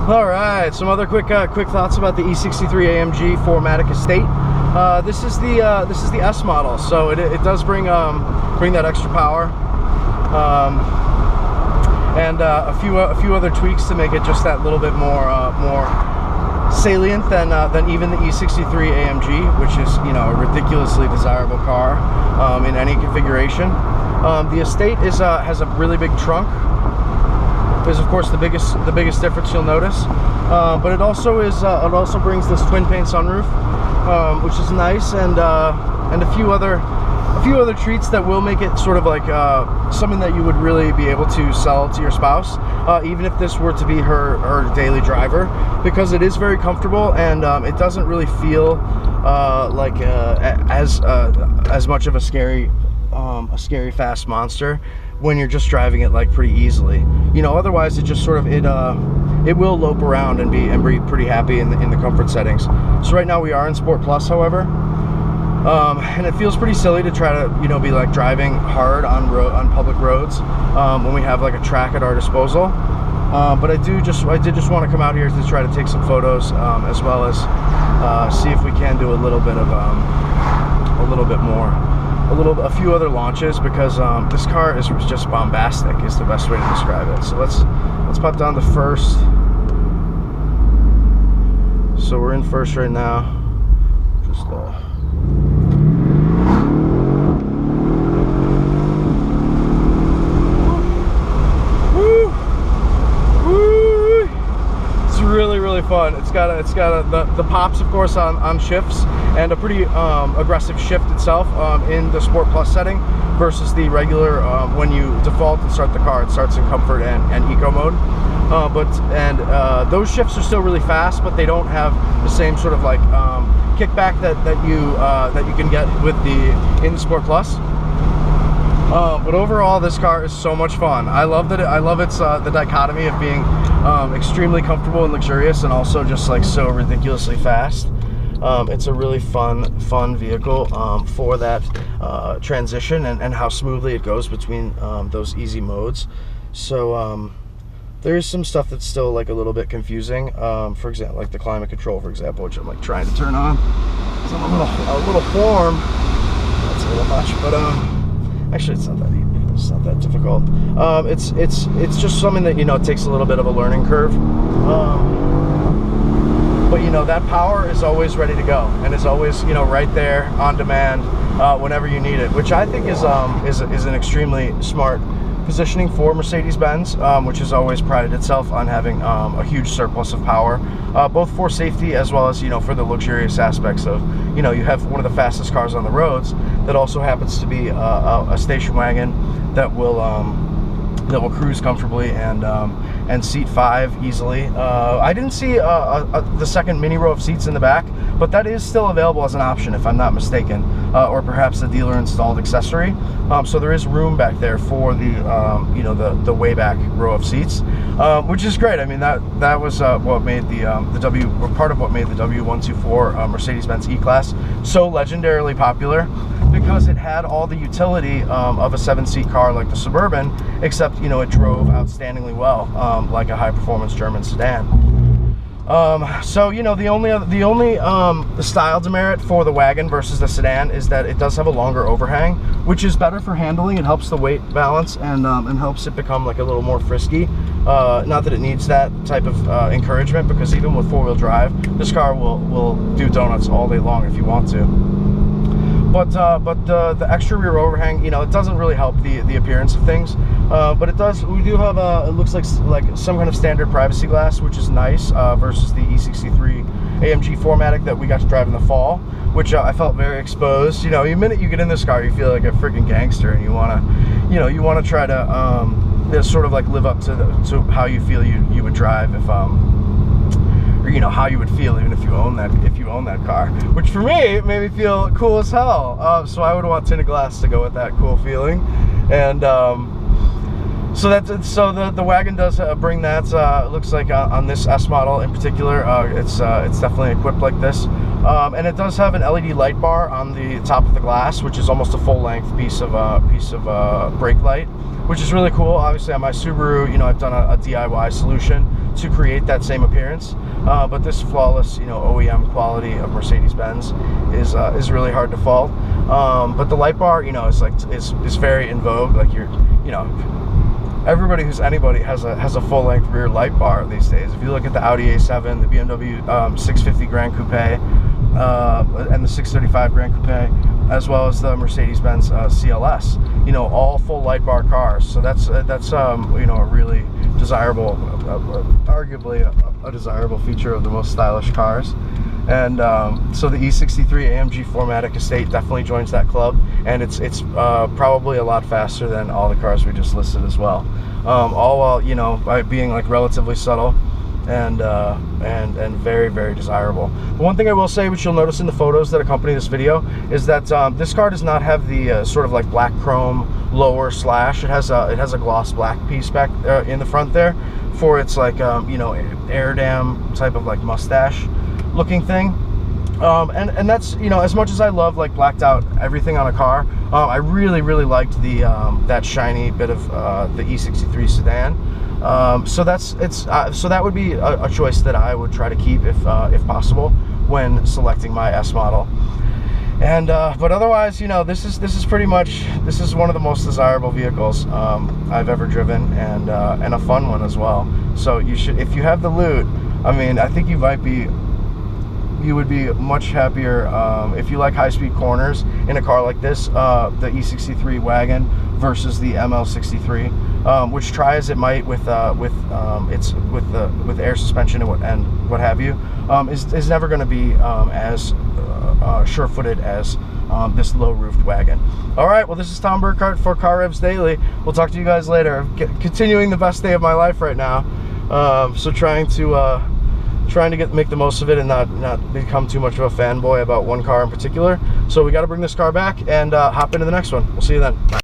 All right, some other quick thoughts about the E63 AMG 4Matic Estate. This is the S model, so it does bring that extra power, and a few other tweaks to make it just that little bit more salient than even the E63 AMG, which is, you know, a ridiculously desirable car in any configuration. The Estate has a really big trunk. Is of course the biggest difference you'll notice, but it also brings this twin pane sunroof, which is nice, and a few other treats that will make it sort of like something that you would really be able to sell to your spouse, even if this were to be her daily driver, because it is very comfortable, and it doesn't really feel like as much of a scary fast monster when you're just driving it like pretty easily. You know, otherwise it just sort of it will lope around and be pretty happy in the comfort settings. So right now we are in Sport Plus, however, and it feels pretty silly to try to, you know, be like driving hard on public roads when we have like a track at our disposal. But I did just want to come out here to try to take some photos, as well as see if we can do a few other launches, because this car is just bombastic is the best way to describe it. So let's pop down to first. So we're in first right now. Just really fun. It's got the pops, of course, on shifts, and a pretty aggressive shift itself in the Sport Plus setting versus the regular when you default and start the car. It starts in comfort and eco mode, those shifts are still really fast, but they don't have the same sort of like kickback that you can get with in the Sport Plus. But overall, this car is so much fun. I love the dichotomy of being extremely comfortable and luxurious, and also just like so ridiculously fast. It's a really fun vehicle for that transition and how smoothly it goes between those easy modes. So there is some stuff that's still like a little bit confusing. For example, like the climate control, for example, which I'm like trying to turn on. So I'm a little warm. That's a little much, but actually, it's not that easy. It's not that difficult. It's just something that, you know, takes a little bit of a learning curve. But you know, that power is always ready to go, and is always, you know, right there on demand whenever you need it, which I think is an extremely smart positioning for Mercedes-Benz, which has always prided itself on having a huge surplus of power, both for safety as well as, you know, for the luxurious aspects of, you know, you have one of the fastest cars on the roads that also happens to be a station wagon that will cruise comfortably and seat 5 easily. I didn't see the second mini row of seats in the back, but that is still available as an option, if I'm not mistaken, or perhaps a dealer installed accessory. So there is room back there for the you know, the way back row of seats, which is great. I mean, that was what made part of what made the W124 Mercedes-Benz E-Class so legendarily popular, because it had all the utility of a 7-seat car like the Suburban, except, you know, it drove outstandingly well, like a high-performance German sedan. So, you know, the only style demerit for the wagon versus the sedan is that it does have a longer overhang, which is better for handling. It helps the weight balance and helps it become like a little more frisky. Not that it needs that type of encouragement, because even with 4-wheel drive, this car will do donuts all day long if you want to. But the extra rear overhang, you know, it doesn't really help the appearance of things. But it does. We do have it looks like some kind of standard privacy glass, which is nice versus the E63 AMG 4Matic that we got to drive in the fall, which I felt very exposed. You know, the minute you get in this car, you feel like a freaking gangster, and you wanna try to sort of like live up to how you feel you would drive if or, you know, how you would feel even if you own that car, which for me it made me feel cool as hell. So I would want tinted glass to go with that cool feeling, and so the wagon does bring that. It looks like on this S model in particular, it's definitely equipped like this, and it does have an LED light bar on the top of the glass, which is almost a full-length piece of brake light, which is really cool. Obviously, on my Subaru, you know, I've done a DIY solution, to create that same appearance. But this flawless, you know, OEM quality of Mercedes-Benz is really hard to fault. But the light bar, you know, is very in vogue. Like, you know, everybody who's anybody has a full-length rear light bar these days. If you look at the Audi A7, the BMW 650 Grand Coupe, and the 635 Grand Coupe, as well as the Mercedes-Benz CLS, you know, all full light bar cars. So that's you know, a really desirable, arguably a desirable feature of the most stylish cars. And so the E63 AMG 4Matic estate definitely joins that club, and it's probably a lot faster than all the cars we just listed as well. All while, you know, by being like relatively subtle and very, very desirable. The one thing I will say, which you'll notice in the photos that accompany this video, is that this car does not have the sort of like black chrome lower slash. It has a gloss black piece back in the front there for its like you know, air dam type of like mustache looking thing. And that's, you know, as much as I love like blacked out everything on a car, I really liked the that shiny bit of the E63 sedan. So that would be a choice that I would try to keep if possible when selecting my S model. And but otherwise, you know, this is pretty much, this is one of the most desirable vehicles I've ever driven, and a fun one as well. So you should, if you have the loot, I mean, I think you would be much happier if you like high-speed corners in a car like this, the E63 wagon versus the ML63, which try as it might with air suspension and what have you, is never going to be as sure-footed as this low-roofed wagon. All right, well, this is Tom Burkart for Car Revs Daily. We'll talk to you guys later. Continuing the best day of my life right now, so trying to make the most of it and not become too much of a fanboy about one car in particular. So we got to bring this car back and hop into the next one. We'll see you then. Bye.